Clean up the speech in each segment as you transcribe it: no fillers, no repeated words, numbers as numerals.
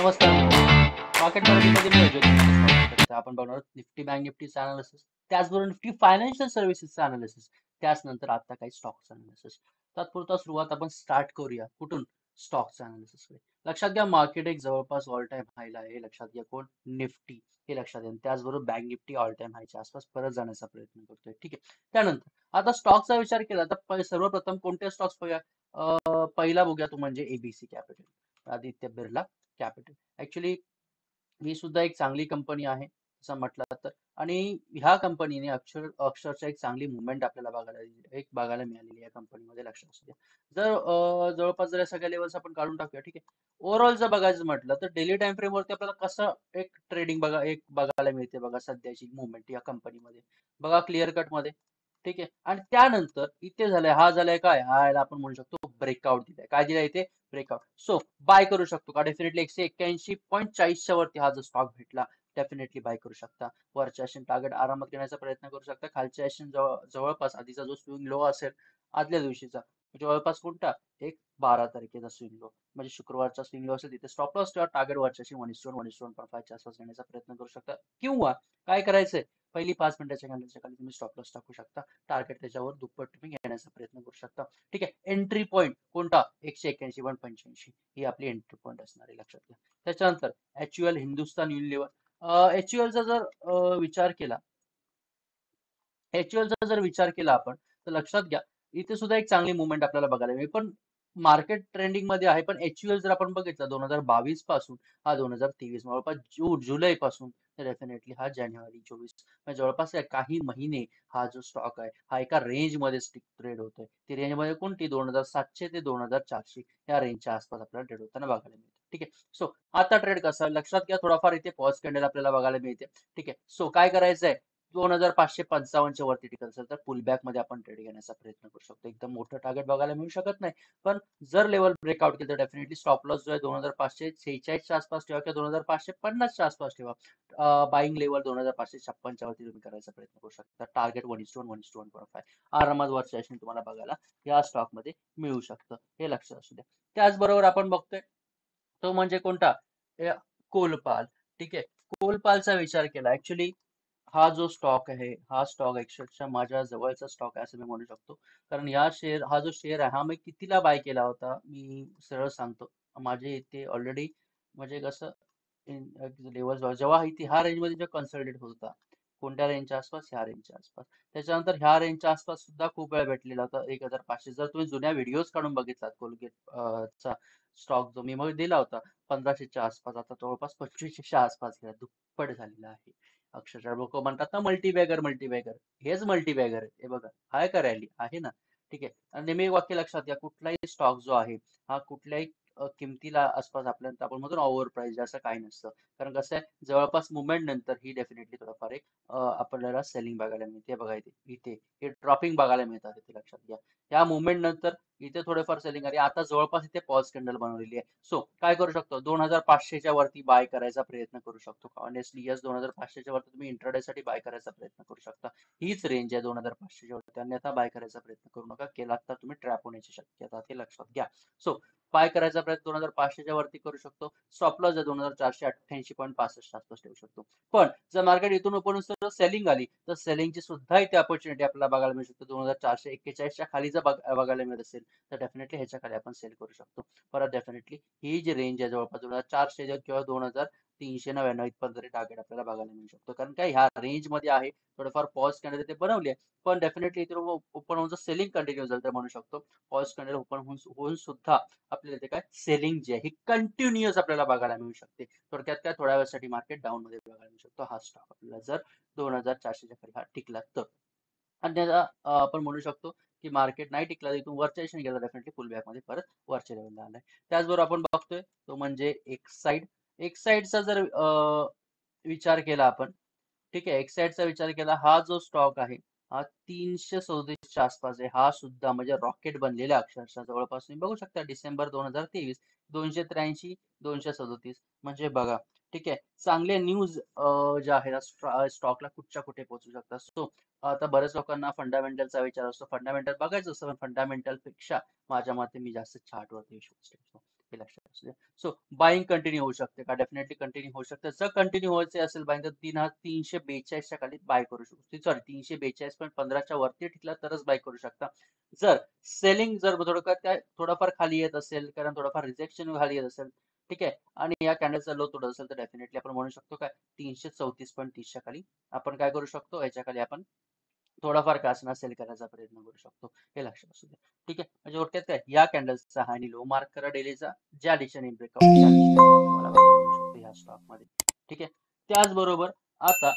नमस्कार मित्रांनो, मार्केट मराठीमध्ये मी अजय तुमचं स्वागत करते. आपण बघणार आहोत निफ्टी बँक निफ्टीचं अनालिसिस, त्याचबरोबर निफ्टी फायनान्शियल सर्व्हिसेसचं अनालिसिस, त्याचनंतर आता काही स्टॉक्सचं अनालिसिस. तात्पुरता सुरुवात आपण स्टार्ट करूया. कुठून? स्टॉक्सचं अनालिसिस. लक्षात घ्या, मार्केट एक जवळपास ऑल टाइम हायला आहे. लक्षात घ्या, कोण? निफ्टी. हे लक्षात घ्या. त्याचबरोबर बँक निफ्टी ऑल टाइम हायच्या आसपास परत जाण्याचा प्रयत्न करतोय. ठीक आहे. त्यानंतर आता स्टॉकचा विचार केला तर सर्वप्रथम कोणते स्टॉक्स बघूया. पहिला बघूया तो म्हणजे ABC capital, Aditya Birla capital. Actually ही सुद्धा एक चांगली कंपनी आहे असं म्हटलं तर. आणि ह्या कंपनीने अक्षरशः एक चांगली मुवमेंट आपल्याला बघायला मिळालेली या कंपनीमध्ये. लक्षात असू द्या. जर जवळपास जर या सगळ्या लेवल्स आपण काढून टाकूया. ठीक आहे. ओव्हरऑल जर बघायचं म्हटलं तर डेली टाइम फ्रेम वरती आपल्याला कसं एक ट्रेडिंग बघायला मिळते बघा, सध्याची मुवमेंट या कंपनीमध्ये बघा, क्लिअर कट मध्ये. ठीक आहे. आणि त्यानंतर इथे झालंय, हा झालाय काय, हा याला आपण म्हणू शकतो ब्रेकआउट दिलाय. काय दिलाय इथे? ब्रेकआउट. सो बाय करू शकतो का? डेफिनेटली 181.40च्या वरती हा जो स्टॉक भेटला, डेफिनेटली बाय करू शकता. वरच्या ऍक्शन टार्गेट आरामात घेण्याचा प्रयत्न करू शकता. खालच्या ऍक्शन जवळपास आधीचा जो स्विंग लो असेल आदल्या दिवशीचा, जवळपास कोणता? एक 12 तारखेचा स्विंग लो, म्हणजे शुक्रवारचा स्विंग लो असेल, तिथे स्टॉप लॉस ठेवा. टार्गेट वरच्याशी 1:1.5च्या आसपास घेण्याचा प्रयत्न करू शकता. किंवा काय करायचंय, पहिली 5 मिनिटाच्या कॅन्डलच्या खाली तुम्ही स्टॉप लॉस टाकू शकता. टार्गेट त्याच्यावर दुप्पट तुम्ही घेण्याचा प्रयत्न करू शकता. ठीक आहे. एंट्री पॉईंट कोणता? 181.85 ही आपली एंट्री पॉईंट असणार आहे. लक्षात घ्या. त्याच्यानंतर एचयूएल, हिंदुस्तान युनिलिव्हर. एचयूएलचा जर विचार केला, एचयूएलचा जर विचार केला आपण, तर लक्षात घ्या, इथे सुद्धा एक चांगली मुवमेंट आपल्याला बघायला मिळेल. पण मार्केट ट्रेंडिंग मध्ये आहे. पण एचयूएल जर आपण बघितलं 2022 पासून हा 2023, जवळपास जुलै पासून डेफिनेटली हा जानेवारी 24, म्हणजे जवळपास काही महिने हा जो स्टॉक आहे हा एका रेंज मध्ये ट्रेड होतोय. ती रेंज मध्ये कोणती? 2700 ते 2400 या रेंजच्या आसपास आपल्याला ट्रेड होताना बघायला मिळते. ठीक आहे. सो आता ट्रेड कसा आहे? लक्षात घ्या, थोडाफार इथे पॉज कॅन्डल आपल्याला बघायला मिळते. ठीक आहे. सो काय करायचंय, 2555च्या वरती टिकत असेल तर पुलबॅक मध्ये आपण ट्रेड घेण्याचा प्रयत्न करू शकतो. एकदम मोठं टार्गेट बघायला मिळू शकत नाही, पण जर लेवल ब्रेकआउट केलं तर डेफिनेटली स्टॉप लॉस जो आहे 2546च्या आसपास ठेवा किंवा 2550च्या आसपास ठेवा. बाईंग लेवल 2556च्या वरती तुम्ही करायचा प्रयत्न करू शकता. टार्गेट 1:1.5 आरामात वरच्या ऐशी तुम्हाला बघायला या स्टॉक मध्ये मिळू शकतं, हे लक्षात असू द्या. त्याचबरोबर आपण बघतोय तो म्हणजे कोणता? कोलपाल. ठीक आहे. कोलपालचा विचार केला, ऍक्च्युली हा जो स्टॉक आहे, हा स्टॉक अक्षरशः माझ्या जवळचा स्टॉक आहे असं मी म्हणू शकतो. कारण हा जो शेअर आहे, हा मी कितीला बाय केला होता, मी सरळ सांगतो. माझे इथे ऑलरेडी, म्हणजे कसं, लेवल जेव्हा इथे ह्या रेंज मध्ये कन्सल्टेट होत होता, कोणत्या रेंजच्या आसपास? ह्या रेंजच्या आसपास. त्याच्यानंतर ह्या रेंजच्या आसपास सुद्धा खूप वेळा भेटलेला होता 1500. जर तुम्ही जुन्या व्हिडिओज काढून बघितलात कोलगेट चा स्टॉक जो मी मग दिला होता 1500च्या आसपास, आता जवळपास 2500च्या आसपास गेला, दुप्पट झालेला आहे. अक्षरशः लोक म्हणतात ना, मल्टीबॅगर मल्टीबॅगर, हेच मल्टीबॅगर आहे. हे बघा, हाय का रॅली आहे ना. ठीक आहे. आणि नेहमी एक वाक्य लक्षात घ्या, कुठलाही स्टॉक जो आहे हा कुठल्याही किमतीला आसपास आपल्याला आपण म्हणतो ओव्हर प्राइस, असं काही नसतं. कारण कसं आहे, जवळपास मुवमेंट नंतर ही डेफिनेटली थोडंफार एक आपल्याला सेलिंग बघायला मिळते. बघा इथे हे ड्रॉपिंग बघायला मिळतात, इथे लक्षात घ्या. या मुवमेंट नंतर इथे थोडेफार सेलिंग आली. आता जवळपास इथे पॉज कॅन्डल बनवलेली आहे. सो काय करू शकतो, 2500च्या वरती बाय करायचा प्रयत्न करू शकतो. ऑनेस्टली यस, 2500च्या वरती तुम्ही इंट्राडे साठी बाय करायचा प्रयत्न करू शकता. हीच रेंज आहे 2500च्या वरती, अन्यथा बाय करायचा प्रयत्न करू नका. केला तर तुम्ही ट्रॅप होण्याची शक्यता, ते लक्षात घ्या. सो बाय करायचा प्रयत्न 2500च्या वरती करू शकतो. स्टॉप लॉस 2488.65 आसपास ठेवू शकतो. पण जर मार्केट इथून ओपन सेलिंग आली तर सेलिंगची सुद्धा इथे अपॉर्च्युनिटी आपल्याला बघायला मिळू शकतो. 2441च्या खाली जर बघायला मिळत असेल तर डेफिनेटली ह्याच्या खाली आपण सेल करू शकतो. परत डेफिनेटली ही जी रेंज आहे जवळपास 2400 किंवा 2399 इथपर्यंत तरी टार्गेट आपल्याला बघायला मिळू शकतो. कारण काय, ह्या रेंज मध्ये आहे. थोडंफार पॉज कॅन्डल ते बनवले, पण डेफिनेटली इथे ओपन होऊन जर सेलिंग कंटिन्यू झालं तर म्हणू शकतो पॉज कॅन्डल ओपन होऊन सुद्धा आपल्याला इथे काय सेलिंग जी आहे ही कंटिन्युअस आपल्याला बघायला मिळू शकते. थोडक्यात काय, थोड्या वेळासाठी मार्केट डाऊन मध्ये बघायला मिळू शकतो हा स्टॉक आपल्याला जर 2400च्या खाली हा टिकला तर. अन्यथा आपण म्हणू शकतो की मार्केट नाही टिकला, इथून वरच्या दिशेने गेला, डेफिनेटली पुल बॅक मध्ये परत वरच्या लेवलला आलाय. त्याचबरोबर आपण बघतोय तो म्हणजे एक्साइडचा जर विचार केला आपण, ठीक आहे, एक्साइडचा विचार केला, हा जो स्टॉक आहे हा 337च्या आसपास आहे. हा सुद्धा म्हणजे रॉकेट बनलेला अक्षरशः जवळपास तुम्ही बघू शकता डिसेंबर 2023 283 237, म्हणजे बघा. ठीक आहे. चांगले न्यूज ज्या आहेत स्टॉकला कुठच्या कुठे पोहोचू शकतात. सो आता बऱ्याच लोकांना फंडामेंटलचा विचार असतो, फंडामेंटल बघायचं असतं, पण फंडामेंटल पेक्षा माझ्या मते मी जास्त चार्टवरती विश्वास ठेवतो. हे लक्षात असू द्या. सो बाईंग कंटिन्यू होऊ शकते का? डेफिनेटली कंटिन्यू होऊ शकते. जर कंटिन्यू व्हायचे असेल बाईंग तर 342 खाली बाय करू शकतो. सॉरी 342.15 वरती टिकला तरच बाय करू शकता. जर सेलिंग जर थोडाफार खाली येत असेल, कारण थोडाफार रिजेक्शन खाली येत असेल, ठीक आहे, आणि या कॅन्डलचा लो तोडत असेल तर डेफिनेटली आपण म्हणू शकतो काय 334.30 खाली आपण काय करू शकतो, याच्या खाली आपण थोडाफार का असणार सेल करायचा प्रयत्न करू शकतो. हे लक्षात असू द्या. ठीक आहे, म्हणजे थोडक्यात काय या कॅन्डल्सचा हाय आणि लो मार्क करा डेलीचा, ज्या दिशेने ब्रेकआउट त्या दिशेने तुम्हाला बघायला मिळू शकतो ह्या स्टॉक मध्ये. ठीक आहे, त्याचबरोबर आता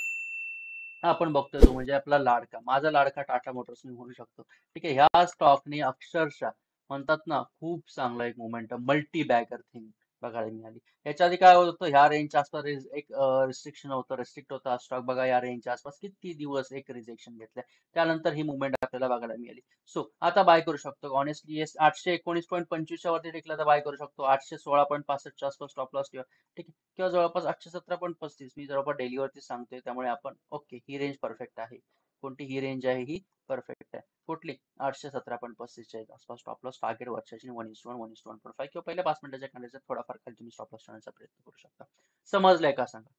आपण बघतोय तो म्हणजे आपला लाडका, माझा लाडका टाटा मोटर्स मी म्हणू शकतो. ठीक आहे, ह्या स्टॉकने अक्षरशः म्हणतात ना खूप चांगला एक मोमेंटम मल्टी बॅगर थिंग बघायला मिळाली. याच्या आधी काय होत होतं, ह्या रेंजच्या आसपास एक रिस्ट्रिक्शन होतं, रिस्ट्रिक्ट होता स्टॉक बघा, या रेंजच्या आसपास किती दिवस एक रिजेक्शन घेतलं, त्यानंतर ही मुवमेंट आपल्याला बघायला मिळाली. सो आता बाय करू शकतो ऑनेस्टली. 819.25 वरती टिकला तर बाय करू शकतो. 816.65 आसपास स्टॉप लॉस ठेवा. ठीक आहे, किंवा जवळपास 817.35 मी जवळपास डेलीवरती सांगतोय, त्यामुळे आपण ओके ही रेंज परफेक्ट आहे. कोणती ही रेंज आहे, ही परफेक्ट आहे. कुठली 817.35 आसपास स्टॉप लॉस टार्गेट वर्षाची 1:1 1:1.5 किंवा पहिल्या 5 मिनिटाच्या कॅन्डलच्या थोडाफार खाली तुम्ही स्टॉप लॉस ठेवण्याचा प्रयत्न करू शकता. समजलंय का सांगा?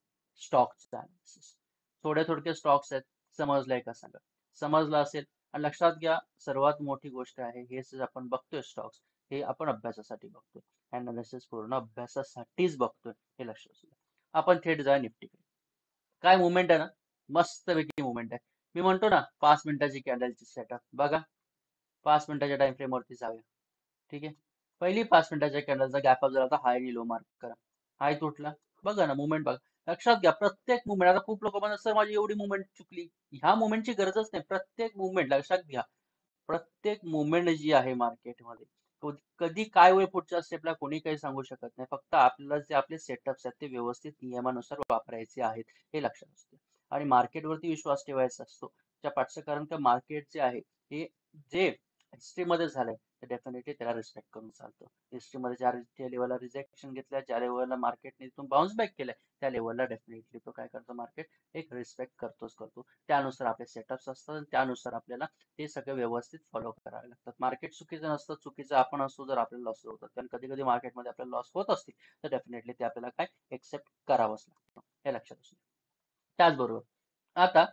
स्टॉकचा अनालिसिस थोडे स्टॉक्स आहेत, समजलंय का सांगा? समजलं असेल आणि लक्षात घ्या, सर्वात मोठी गोष्ट आहे हे जे आपण बघतोय स्टॉक्स, हे आपण अभ्यासासाठी बघतोय. अनालिसिस पूर्ण अभ्यासासाठीच बघतोय, हे लक्षात असू द्या. आपण थेट जाऊया निफ्टीकडे. काय मुवमेंट आहे ना, मस्तपैकी मुवमेंट आहे. मी म्हणतो ना 5 मिनिटाची कॅन्डलची सेटअप बघा, 5 मिनिटाच्या टाइम फ्रेम वरती जाऊया. ठीक आहे, पहिली 5 मिनिटाच्या कॅन्डलचा गॅप अप झाला तर हाय आणि लो मार्क करा. हाय तुटला, बघा ना मुवमेंट बघा. लक्षात घ्या, प्रत्येक मुवमेंट, आता खूप लोक म्हणतात सर माझी एवढी मुवमेंट चुकली, ह्या मुवमेंटची गरजच नाही. प्रत्येक मुवमेंट लक्षात घ्या, प्रत्येक मुवमेंट जी आहे मार्केटमध्ये, कधी काय वेळ पुढच्या स्टेपला कोणी काही सांगू शकत नाही. फक्त आपल्याला जे आपले सेटअप्स आहेत ते व्यवस्थित नियमानुसार वापरायचे आहेत, हे लक्षात असते. आणि मार्केटवरती विश्वास ठेवायचा असतो त्या पाठचं, कारण का मार्केट जे आहे हे जे हिस्ट्रीमध्ये झालंय तर डेफिनेटली त्याला रिस्पेक्ट करून चालतं. हिस्ट्रीमध्ये ज्या लेवलला रिजेक्शन घेतल्या, ज्या लेवलला मार्केटने इथून बाउन्स बॅक केलाय, त्या लेवलला डेफिनेटली तो काय करतो, मार्केट एक रिस्पेक्ट करतोच करतो. त्यानुसार आपले सेटअप्स असतात आणि त्यानुसार आपल्याला ते सगळं व्यवस्थित फॉलो करावे लागतात. मार्केट चुकीचं नसतं, चुकीचं आपण असतो जर आपल्याला लॉस होतात. कारण कधी कधी मार्केटमध्ये आपल्याला लॉस होत असतील तर डेफिनेटली ते आपल्याला काय एक्सेप्ट करावंच लागतं, हे लक्षात असू. त्याचबरोबर आता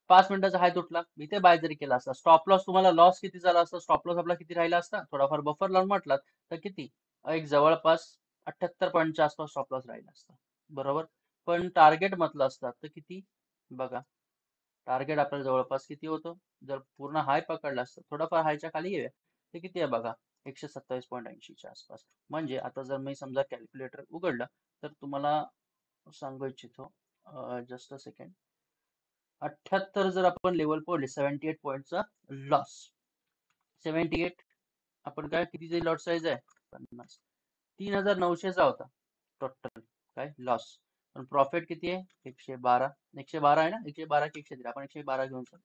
5 मिनिटाचा हाय तुटला, मी ते बाय जरी केला असता, स्टॉप लॉस तुम्हाला लॉस किती झाला असता, स्टॉप लॉस आपला किती राहिला असता, थोडाफार बफर लावून म्हटलात तर किती, एक जवळपास 78 पॉईंटच्या आसपास स्टॉप लॉस राहिला असता, बरोबर. पण टार्गेट म्हटलं असतात तर किती बघा, टार्गेट आपल्याला जवळपास किती होतं, जर पूर्ण हाय पकडला असतं, थोडाफार हायच्या खाली येऊया, ते किती आहे बघा, 127.80च्या आसपास. म्हणजे आता जर मी समजा कॅल्क्युलेटर उघडलं तर तुम्हाला सांगू इच्छितो, जस्ट अ सेकंड, 78 जर आपण लेवल पडले 78 पॉईंटचा लॉस, 78 आपण काय कितीची लॉट साईज आहे 50, 3,900चा होता टोटल काय लॉस. पण प्रॉफिट किती आहे 112 आहे ना, 112 की 113, आपण 112 घेऊन चालू.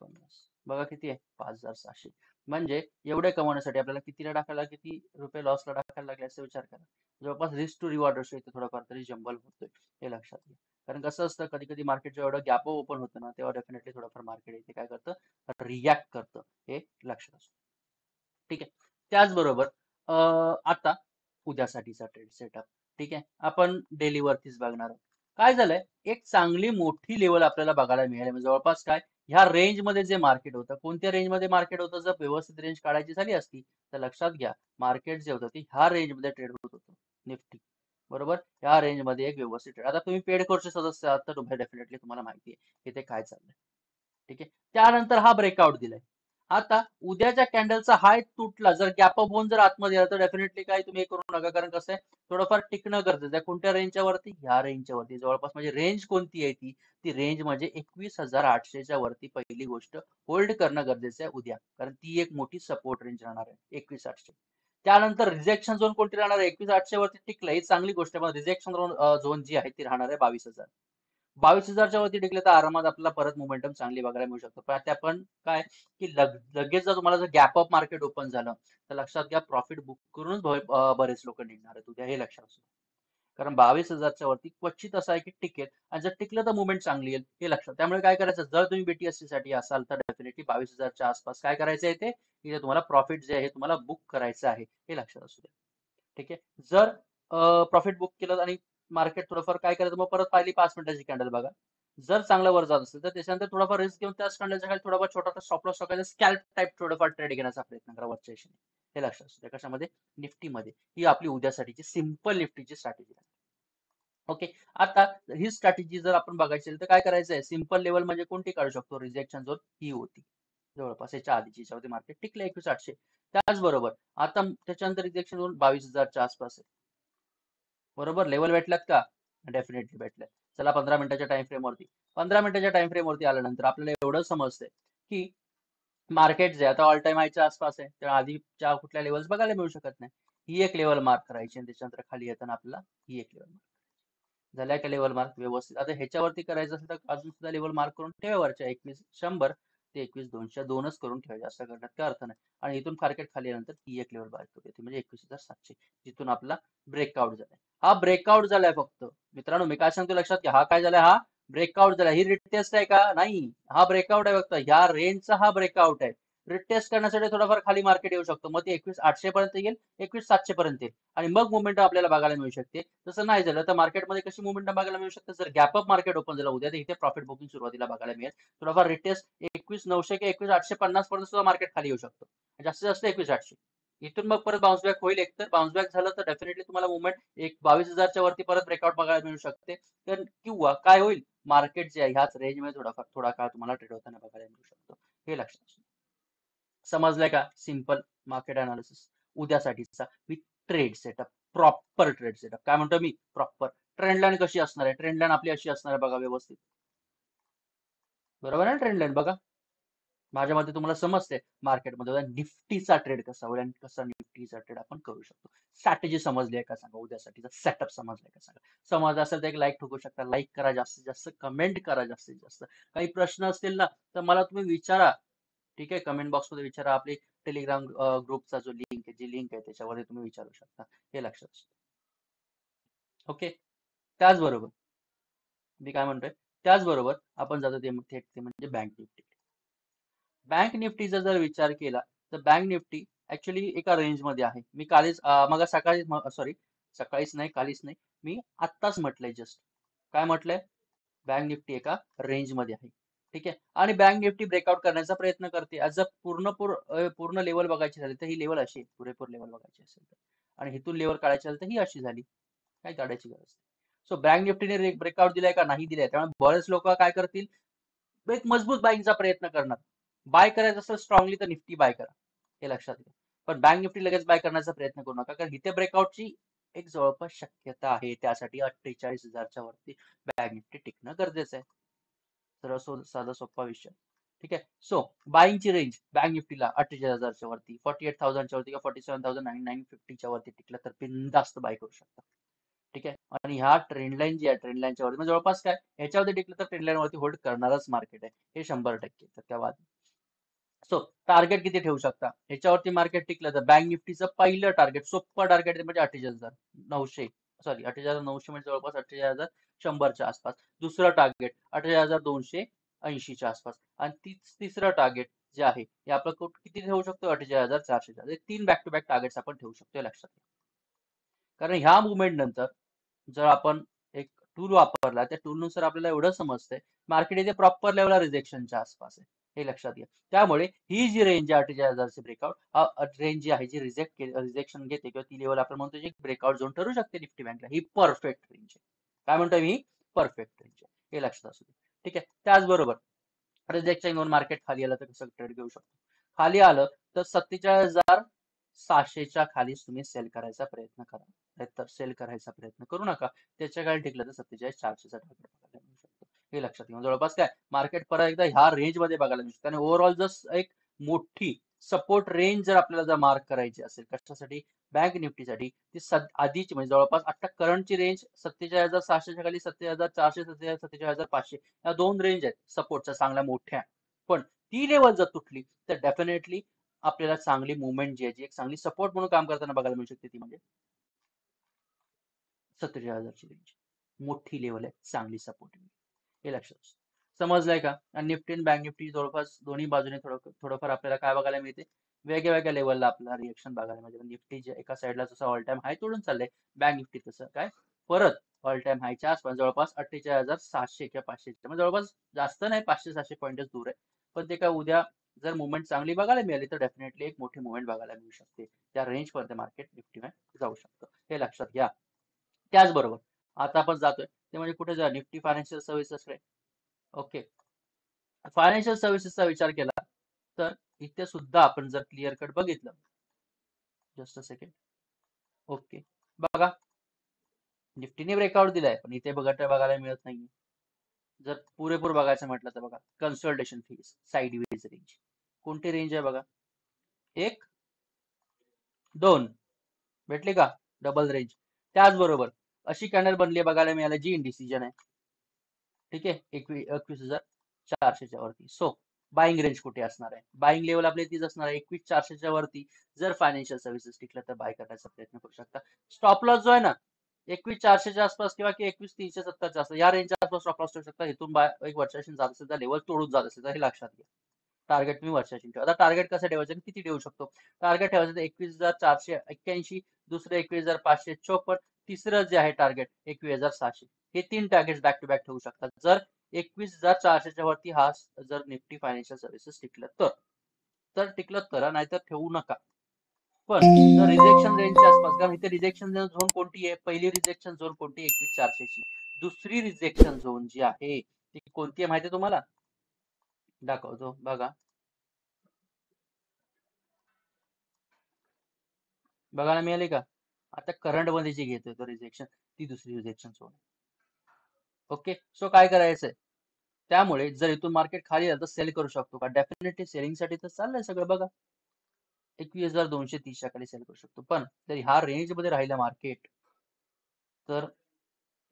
50 बघा किती आहे 5,600. म्हणजे एवढे कमवण्यासाठी आपल्याला कितीला टाकायला, किती रुपये लॉसला टाकायला लागले असा विचार करा. जवळपास रिस्क टू रिवॉर्ड रेशो इथे थोडाफार तरी जंबल होतोय, हे लक्षात घ्या. कारण कसं असतं, कधी कधी मार्केट जेव्हा एवढं गॅप ओपन होतं ना, तेव्हा डेफिनेटली थोडंफार मार्केट इथे काय करतं, रिॲक्ट करतं, हे लक्षात असतं. ठीक आहे, त्याचबरोबर आता उद्यासाठीचा ट्रेड सेटअप. ठीक आहे, आपण डेली वरतीच बघणार आहोत. काय झालंय, एक चांगली मोठी लेवल आपल्याला बघायला मिळाली, म्हणजे जवळपास काय ह्या रेंज मध्ये जे मार्केट होतं, कोणत्या रेंज मध्ये मार्केट होतं, जर व्यवस्थित रेंज काढायची झाली असती तर लक्षात घ्या, मार्केट जे होतं ते ह्या रेंज मध्ये ट्रेड होत होतं निफ्टी, बरोबर. ह्या रेंज मध्ये एक व्यवस्थित ट्रेड, आता तुम्ही पेड कोर्सचे सदस्य आहात तर डेफिनेटली तुम्हाला माहिती आहे इथे काय चाललंय. ठीक आहे, त्यानंतर हा ब्रेकआउट दिलाय. आता उद्याच्या कॅन्डलचा हाय तुटला, जर गॅप अप होऊन जर आतमध्ये आला तर डेफिनेटली काय तुम्ही हे करू नका, कारण कसं आहे थोडंफार टिकणं गरजेचं आहे. कोणत्या रेंजच्या वरती, ह्या रेंजच्या वरती जवळपास, म्हणजे रेंज कोणती आहे ती, ती रेंज म्हणजे 21,800च्या वरती पहिली गोष्ट होल्ड करणं गरजेचं आहे उद्या, कारण ती एक मोठी सपोर्ट रेंज राहणार आहे 21,800. त्यानंतर रिजेक्शन झोन कोणती राहणार आहे, 21,800 वरती टिकलं ही चांगली गोष्ट आहे, पण रिजेक्शन झोन जी आहे ती राहणार आहे 22,000. 22,000च्या वरती टिकले तर आरामात आपल्याला परत मोमेंटम चांगली बघायला मिळू शकतो. पण त्या पण काय की लगेच जर तुम्हाला जर गॅप अप मार्केट ओपन झालं तर लक्षात घ्या, प्रॉफिट बुक करूनच बरेच लोक निघणार आहेत उद्या, हे लक्षात असू. कारण 22,000च्या वरती क्वचित असं आहे की टिकेल, आणि जर टिकलं तर मुवमेंट चांगली येईल, हे लक्षात. त्यामुळे काय करायचं, जर तुम्ही बीटीएससी साठी असाल तर डेफिनेटली 22,000च्या आसपास काय करायचं आहे, ते इथे तुम्हाला प्रॉफिट जे आहे तुम्हाला बुक करायचं आहे, हे लक्षात असू द्या. ठीक आहे. जर प्रॉफिट बुक केलं आणि मार्केट थोडंफार काय करायचं, मग परत पहिली 5 मिनिटाची कॅन्डल बघा. जर चांगलं वर जात असेल तर त्याच्यानंतर थोडाफार रिस्क घेऊन त्याच कॅन्डलच्या खाली थोडाफार छोटासा स्टॉप लॉस टाकायचा, स्कॅल्प टाईप थोडंफार ट्रेड घेण्याचा प्रयत्न करा वरच्या दिशेने. हे लक्षात असू द्या. कशामध्ये? निफ्टीमध्ये. ही आपली उद्यासाठीची सिंपल निफ्टीची स्ट्रॅटेजी आहे. ओके. आता ही स्ट्रॅटेजी जर आपण बघायची असेल तर काय करायचं आहे, सिंपल लेवल म्हणजे कोणती काढू शकतो, रिजेक्शन झोन ही होती जवळपास याच्या आधीची, याच्यावरती मार्केट टिकलं 21,800. त्याचबरोबर आता त्याच्यानंतर रिजेक्शन झोन 22,000च्या आसपास आहे. बरोबर, लेवल भेटल्यात का? डेफिनेटली भेटल्यात. चला 15 मिनिटाच्या टाइम फ्रेम वरती, 15 मिनिटाच्या टाइम फ्रेम वरती आल्यानंतर आपल्याला एवढं समजतंय की मार्केट जे आता ऑल टाइम हायच्या आसपास आहे, त्या आधीच्या कुठल्या लेवल्स बघायला मिळू शकत नाही. ही एक लेवल मार्क करायची आणि त्याच्यानंतर खाली येताना आपल्याला ही एक लेवल मार्क झाल्या का लेवल मार्क व्यवस्थित. आता ह्याच्यावरती करायचं असेल तर अजून सुद्धा लेवल मार्क करून ठेवा वरच्या 21,100 ते 21,200 दोनच करून ठेवायचे, असं करण्यात काय अर्थ नाही. आणि इथून मार्केट खाली आल्यानंतर ही एक लेवल मार्क करूया, ती म्हणजे 21,700, जिथून आपला ब्रेकआउट झालाय. हा ब्रेकआउट झालाय फक्त. मित्रांनो मी काय सांगतो लक्षात घ्या, हा काय झालाय, हा ब्रेकआउट झाला. ही रिटेस्ट आहे का? नाही, हा ब्रेकआउट आहे फक्त. ह्या रेंजचा हा ब्रेकआउट आहे. रिटेस्ट करण्यासाठी थोडाफार खाली मार्केट येऊ शकतो, मग ते 21,800 पर्यंत येईल, 21,700 पर्यंत येईल आणि मग मुवमेंट आपल्याला बघायला मिळू शकते. तसं नाही झालं तर मार्केटमध्ये कशी मुवमेंट बघायला मिळू शकते, जर गॅपअप मार्केट ओपन झालं उद्या तर इथे प्रॉफिट बुकिंग सुरुवातीला बघायला मिळेल. थोडाफार रिटेस्ट 21,900 किंवा 21,850 पर्यंत सुद्धा मार्केट खाली येऊ शकतो, जास्तीत जास्त 21,800. इथून मग परत बाउन्स बॅक होईल. एकतर बाउन्स बॅक झालं तर डेफिनेटली तुम्हाला मुवमेंट एक 22,000च्या वरती परत ब्रेकआउट बघायला मिळू शकते. तर किंवा काय होईल, मार्केट जे आहे ह्याच रेंजमध्ये थोडा काळ तुम्हाला ट्रेड होताना बघायला मिळू शकतो. हे लक्षात असू. समजलंय का? सिंपल मार्केट अनालिसिस उद्यासाठीचा with trade setup, proper trade setup. काय म्हणतो मी? प्रॉपर. ट्रेंड लाईन कशी असणार आहे? ट्रेंड लाईन आपली अशी असणार आहे बघा व्यवस्थित. बरोबर आहे, ट्रेंड लाईन बघा. माझ्या मते तुम्हाला समजते मार्केटमध्ये निफ्टीचा ट्रेड कसा होईल आणि कसा निफ्टीचा ट्रेड आपण करू शकतो. स्ट्रॅटेजी समजली आहे का सांगा, उद्यासाठीचा सेटअप समजलाय का सांगा. समज असेल तर एक लाईक ठोकू शकता, लाईक करा, जास्तीत जास्त कमेंट करा, जास्तीत जास्त काही प्रश्न असतील ना तर मला तुम्ही विचारा. ठीक आहे, कमेंट बॉक्समध्ये विचारा. आपली टेलिग्राम ग्रुपचा जो लिंक आहे, जी लिंक आहे त्याच्यावर तुम्ही विचारू शकता. हे लक्षात असतं. ओके. त्याचबरोबर मी काय म्हणतोय, त्याचबरोबर आपण जातो ते थेट ते म्हणजे बँक निफ्टी. बँक निफ्टीचा जर विचार केला तर बँक निफ्टी ऍक्च्युली एका रेंजमध्ये आहे. मी कालीच मग सकाळी, सॉरी सकाळीच नाही, कालीच नाही, मी आत्ताच म्हटलंय जस्ट. काय म्हटलंय? बँक निफ्टी एका रेंजमध्ये आहे. ठीक आहे, आणि बँक निफ्टी ब्रेकआउट करण्याचा प्रयत्न करते. आज जर पूर्ण लेवल बघायची झाली तर ही लेवल अशी आहे, पुरेपूर लेवल बघायची असेल तर. आणि हिथून लेवल काढायची झाली तर ही अशी झाली, काही काढायची गरज नाही. सो बँक निफ्टीने ब्रेकआउट दिलाय का? नाही दिलाय. त्यामुळे बरेच लोक काय करतील, एक मजबूत बाईंगचा प्रयत्न करणार. बाय करायचं असेल स्ट्रॉंगली तर निफ्टी बाय करा, हे लक्षात घ्या. पण बँक निफ्टी लगेच बाय करण्याचा प्रयत्न करू नका, कारण इथे ब्रेकआउटची एक जवळपास शक्यता आहे. त्यासाठी 48,000च्या वरती बँक निफ्टी टिकणं गरजेचं आहे. तर साधा सोपा विषय. ठीक आहे. सो बाईंगची रेंज बँक निफ्टीला 48,000च्या वरती, 48,000च्या वरती किंवा 47,950च्या वरती टिकलं तर बिनधास्त बाय करू शकता. ठीक आहे. आणि ह्या ट्रेंड लाईन जी आहे, ट्रेंड लाईनच्या वरती म्हणजे जवळपास काय ह्याच्यावरती टिकलं तर ट्रेंड लाईन वरती होल्ड करणारच मार्केट आहे, हे 100%. तर त्या सो टार्गेट किती ठेवू शकता ह्याच्यावरती मार्केट टिकलं तर? बँक निफ्टीचं पहिलं टार्गेट, सोपं टार्गेट म्हणजे 48,900, सॉरी 48,900 म्हणजे जवळपास 48,100च्या आसपास. दुसरं टार्गेट 48,280च्या आसपास. आणि तिसरं टार्गेट जे आहे हे आपलं किती ठेवू शकतो? 48,400. 3 बॅक टू बॅक टार्गेट्स आपण ठेवू शकतो, लक्षात घ्या. कारण ह्या मुवमेंट नंतर जर आपण एक टूल वापरला, त्या टूल नुसार आपल्याला एवढं समजतंय मार्केट इथे प्रॉपर लेवल रिजेक्शनच्या आसपास आहे, हे लक्षात घ्या. त्यामुळे ही जी रेंज आहे 48,000ची ब्रेकआउट, हा रेंज जी आहे, जी रिजेक्शन घेते किंवा ती लेवल आपण म्हणतो जी ब्रेकआउट झोन ठरू शकते निफ्टी बँकला, ही परफेक्ट रेंज आहे. काय म्हणतोय मी? परफेक्ट रेंज आहे, हे लक्षात असू दे. ठीक आहे. त्याचबरोबर रिजेक्शन घेऊन मार्केट खाली आलं तर कसं ट्रेड घेऊ शकतो? खाली आलं तर 47,600च्या खालीच तुम्ही सेल करायचा प्रयत्न करा, तर सेल करायचा प्रयत्न करू नका. त्याच्या खाली टिकलं तर 47,400चा टार्गेट बघायला मिळू शकतो, हे लक्षात घ्या. जवळपास काय मार्केट परत एकदा ह्या रेंज मध्ये बघायला मिळू शकतं. आणि ओव्हरऑल जर एक मोठी सपोर्ट रेंज जर आपल्याला जर मार्क करायची असेल कशासाठी? बँक निफ्टीसाठी, ती आधीची म्हणजे जवळपास आता करंटची रेंज 47,600च्या खाली 47,400, 47,500 या दोन रेंज आहेत सपोर्टच्या चांगल्या मोठ्या. पण ती लेवल जर तुटली तर डेफिनेटली आपल्याला चांगली मुवमेंट जी आहे, जी एक चांगली सपोर्ट म्हणून काम करताना बघायला मिळू शकते, ती म्हणजे 47,000ची रेंज. मोठी लेवल आहे, चांगली सपोर्ट, हे लक्षात असतं. समजलंय का? आणि निफ्टी आणि बँक निफ्टी जवळपास दोन्ही बाजूने थोडंफार आपल्याला काय बघायला मिळते? वेगळ्या लेवलला आपल्याला रिएक्शन बघायला म्हणजे निफ्टी जे एका साईडला जसं ऑल टाइम हाय तोडून चाललंय, बँक निफ्टी तसं काय परत ऑल टाइम हायच्या आसपास जवळपास 48,700 किंवा 500 म्हणजे जवळपास जास्त नाही 500-700 पॉईंटच दूर आहे. पण ते काय उद्या जर मुवमेंट चांगली बघायला मिळाली तर डेफिनेटली एक मोठी मुवमेंट बघायला मिळू शकते. त्या रेंज पर्यंत मार्केट निफ्टी जाऊ शकतं. हे लक्षात घ्या. त्याचबरोबर आता आपण जातोय ते म्हणजे कुठे जा निफ्टी फायनान्शियल सर्व्हिसेसकडे. ओके. फायनान्शियल सर्व्हिसेसचा विचार केला तर इथे सुद्धा आपण जर क्लिअर कट बघितलं, जस्ट अ सेकंड. ओके. बघा निफ्टीने ब्रेकआउट दिलाय पण इथे बघायला मिळत नाहीये. जर पुरेपूर बघायचं म्हटलं तर बघा कन्सल्टेशन फीस साईडवेज रेंज कोणती रेंज आहे बघा 1 2 भेटली का डबल रेंज. त्याचबरोबर अशी कॅन्डल बनली बघायला मिळाली जी इंडिसिजन आहे. ठीक आहे 21,400च्या वरती. सो बाईंग रेंज कुठे असणार आहे बाईंग लेवल आपली तीच असणार आहे 21,400च्या वरती. जर फायनान्शियल सर्व्हिसेस टिकलं तर बाय करण्याचा प्रयत्न करू शकता. स्टॉप लॉस जो आहे ना 21,400च्या आसपास किंवा 21,370च्या आसपास या रेंजच्या आसपास स्टॉप लॉस ठेवू शकता. इथून एक वर्षाशी जात असेल तर लेवल तोडून जात असेल तर हे लक्षात घ्या. टार्गेट तुम्ही वर्षाची ठेवा. आता टार्गेट कसं ठेवायचं आणि किती ठेवू शकतो. टार्गेट ठेवायचं तर 21,481 दुसरं 21,554 तिसरं जे आहे टार्गेट 21,600 हे 3 टार्गेट बॅक टू बॅक ठेवू शकतात. जर 21,400च्या वरती हा जर निफ्टी फायनान्शियल सर्व्हिसेस टिकलं तर टिकलं तर नाहीतर ठेवू नका. पण जर रिजेक्शन रेंजच्या आसपास कारण इथे रिजेक्शन झोन कोणती आहे पहिली रिजेक्शन झोन कोणती 21,400ची. दुसरी रिजेक्शन झोन जी आहे ती कोणती आहे माहिती आहे तुम्हाला दाखवतो बघा. बघायला मिळाले का आता करंट मध्ये जी घेतोय तो रिजेक्शन ती दुसरी रिजेक्शन झोन. ओके सो काय करायचंय त्यामुळे जर इथून मार्केट खाली आलं तर सेल करू शकतो का डेफिनेटली सेलिंगसाठी तर चाललंय सगळं बघा 21,230च्या खाली सेल करू शकतो. पण जर ह्या रेंज मध्ये राहिलं मार्केट तर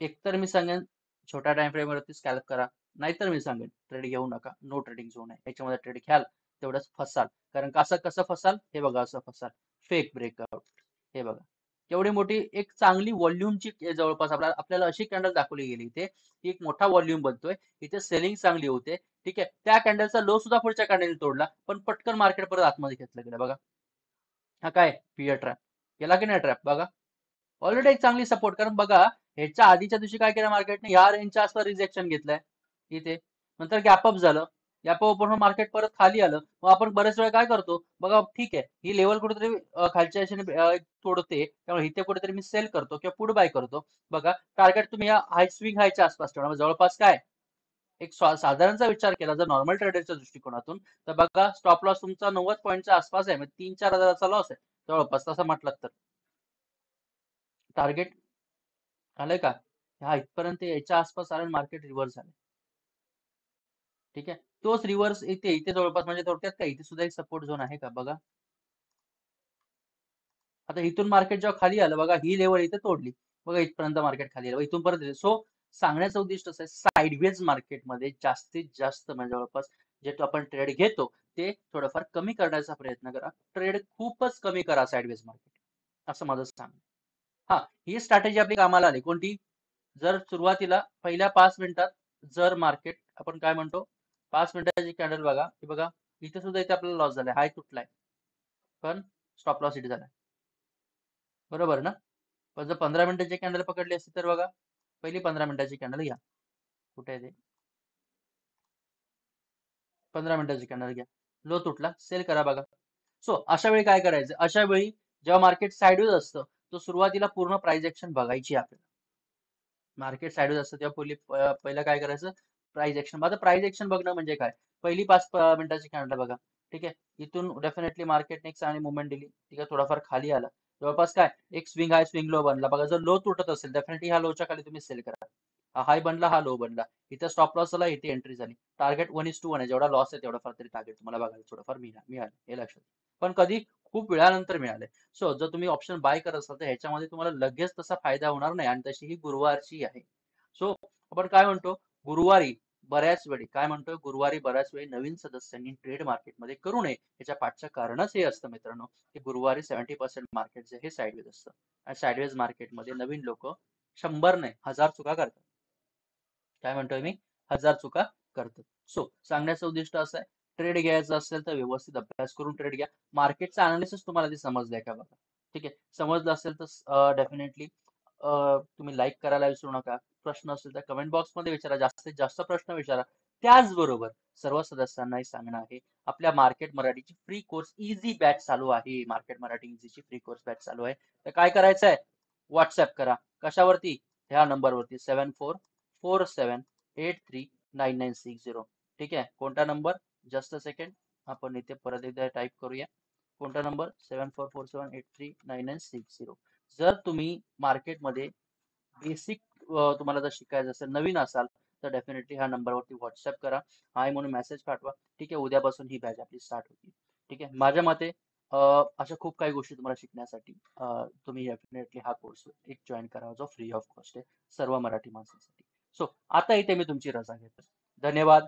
एकतर मी सांगेन छोट्या टाइम फ्रेम वरती स्कॅल्प करा नाहीतर मी सांगेन ट्रेड घेऊ नका. नो ट्रेडिंग झोन आहे याच्यामध्ये ट्रेड घ्याल तेवढंच फसाल. कारण कसं कसं फसाल हे बघा असं फसाल फेक ब्रेकआउट हे बघा एवढी मोठी एक चांगली व्हॉल्यूमची जवळपास आपल्याला अशी कॅन्डल दाखवली गेली इथे एक मोठा व्हॉल्यूम बनतोय इथे सेलिंग चांगली होते. ठीक आहे त्या कॅन्डलचा लो सुद्धा पुढच्या कॅन्डल तोडला पण पटकन मार्केट परत आतमध्ये घेतलं गेलं बघा. हा काय पियर ट्रॅप केला की नाही ट्रॅप बघा ऑलरेडी एक चांगली सपोर्ट कारण बघा ह्याच्या आधीच्या दिवशी काय केलं मार्केटने या रेंजच्या आसपास रिजेक्शन घेतलंय इथे नंतर गॅपअप झालं. गॅपअप म्हणून मार्केट परत खाली आलं मग आपण बरेच वेळा काय करतो बघा ठीक आहे ही लेवल कुठेतरी खालच्या याच्याने तोडते त्यामुळे इथे कुठेतरी मी सेल करतो किंवा पुढे बाय करतो. बघा टार्गेट तुम्ही या हाय स्विंग हायच्या आसपास ठेवणार जवळपास काय एक साधारणचा विचार केला जर नॉर्मल ट्रेडरच्या दृष्टिकोनातून तर बघा स्टॉप लॉस तुमचा 90 पॉईंटच्या आसपास आहे म्हणजे 3-4 हजाराचा लॉस आहे जवळपास तसं म्हटलं तर टार्गेट आलंय का ह्या इथपर्यंत याच्या आसपास आलं मार्केट रिव्हर्स झालं. ठीक आहे तोच रिव्हर्स इथे इथे जवळपास म्हणजे थोडक्यात काय इथे सुद्धा एक सपोर्ट झोन आहे का बघा. आता इथून मार्केट जेव्हा खाली आलं बघा ही लेवल इथे तोडली बघा इथपर्यंत मार्केट खाली आलं इथून परत सो सांगण्याचं उद्दिष्ट असं आहे साईडवेज मार्केटमध्ये जास्तीत जास्त म्हणजे जवळपास जे तो आपण ट्रेड घेतो ते थोडंफार कमी करण्याचा प्रयत्न करा. ट्रेड खूपच कमी करा साईडवेज मार्केट असं माझं सांग. हा ही स्ट्रॅटेजी आपली कामाला आली कोणती जर सुरुवातीला पहिल्या 5 मिनिटात जर मार्केट आपण काय म्हणतो 5 मिनिटाची कॅन्डल बघा की बघा इथे सुद्धा इथे आपल्याला लॉस झालाय हाय तुटलाय पण स्टॉप लॉस इथे झालाय बरोबर ना. पण जर 15 मिनिटाची कॅन्डल पकडली असती तर बघा पहिली 15 मिनिटाची कॅन्डल घ्या कुठे आहे ते 15 मिनिटाची कॅन्डल घ्या लो तुटला सेल करा बघा. सो अशा वेळी काय करायचं अशा वेळी जेव्हा मार्केट साईडवेज असतं तो सुरुवातीला पूर्ण प्राइस एक्शन बघायची आपल्याला. मार्केट साईडवेज असतं तेव्हा पहिलं काय करायचं प्राइस एक्शन आता प्राइस एक्शन बघणं म्हणजे काय पहिली 5 मिनिटाची कॅन्डल बघा. ठीक आहे इथून डेफिनेटली मार्केटने एक चांगली मुवमेंट दिली ठीक आहे थोडाफार खाली आला जवळपास काय एक स्विंग हाय स्विंग लो बनला बघा जर लो तुटत असेल डेफिनेटली ह्या लोच्या खाली तुम्ही सेल करा. हा हाय बनला हा लो बनला इथे स्टॉप लॉस झाला इथे एंट्री झाली टार्गेट 1:1 आहे जेवढा लॉस आहे तेवढा फार तरी टार्गेट तुम्हाला बघायला थोडंफार मिळालं हे लक्षात पण कधी खूप वेळानंतर मिळाले. सो जर तुम्ही ऑप्शन बाय करत असाल तर ह्याच्यामध्ये तुम्हाला लगेच तसा फायदा होणार नाही आणि तशी ही गुरुवारची आहे. सो आपण काय म्हणतो गुरुवारी बऱ्याच वेळी काय म्हणतो गुरुवारी बऱ्याच वेळी नवीन सदस्यांनी ट्रेड मार्केटमध्ये करू नये याच्या पाठचं कारणच हे असतं मित्रांनो की गुरुवारी 70% मार्केट जे हे साईडवेज असतं आणि साईडवेज मार्केटमध्ये नवीन लोक 100 नाही 1000 चुका करतात. काय म्हणतोय मी 1000 चुका करतात. सो सांगण्याचं उद्दिष्ट असं आहे ट्रेड घ्यायचा असेल तर व्यवस्थित अभ्यास करून ट्रेड घ्या. मार्केटचा अनालिसिस तुम्हाला ते समजलंय का बघा. ठीक आहे. समजलं असेल तर डेफिनेटली तुम्ही लाईक करायला विसरू नका. प्रश्न असेल तर कमेंट बॉक्समध्ये विचारा. जास्तीत जास्त प्रश्न विचारा. त्याचबरोबर सर्व सदस्यांनाही सांगणं आहे, आपल्या मार्केट मराठीची फ्री कोर्स इझी बॅच चालू आहे. मार्केट मराठी इझीची फ्री कोर्स बॅच चालू आहे. तर काय करायचं आहे? व्हॉट्सअप करा. कशावरती? ह्या नंबरवरती 7447839960. ठीक आहे. कोणता नंबर? Just a second. आपण इथे परत एकदा टाईप करूया. कोणता नंबर? 7447839960. जर तुम्ही मार्केटमध्ये बेसिक तुम्हाला जर शिकायचं असेल, नवीन असाल, तर डेफिनेटली ह्या नंबरवरती व्हॉट्सअप करा. हाय म्हणून मेसेज पाठवा. ठीक आहे. उद्यापासून ही बॅच आपली स्टार्ट होती. ठीक आहे. माझ्या मते अशा खूप काही गोष्टी तुम्हाला शिकण्यासाठी तुम्ही डेफिनेटली हा कोर्स एक जॉईन करावा जो फ्री ऑफ कॉस्ट आहे सर्व मराठी माणसांसाठी. सो आता इथे मी तुमची रजा घेतो. धन्यवाद.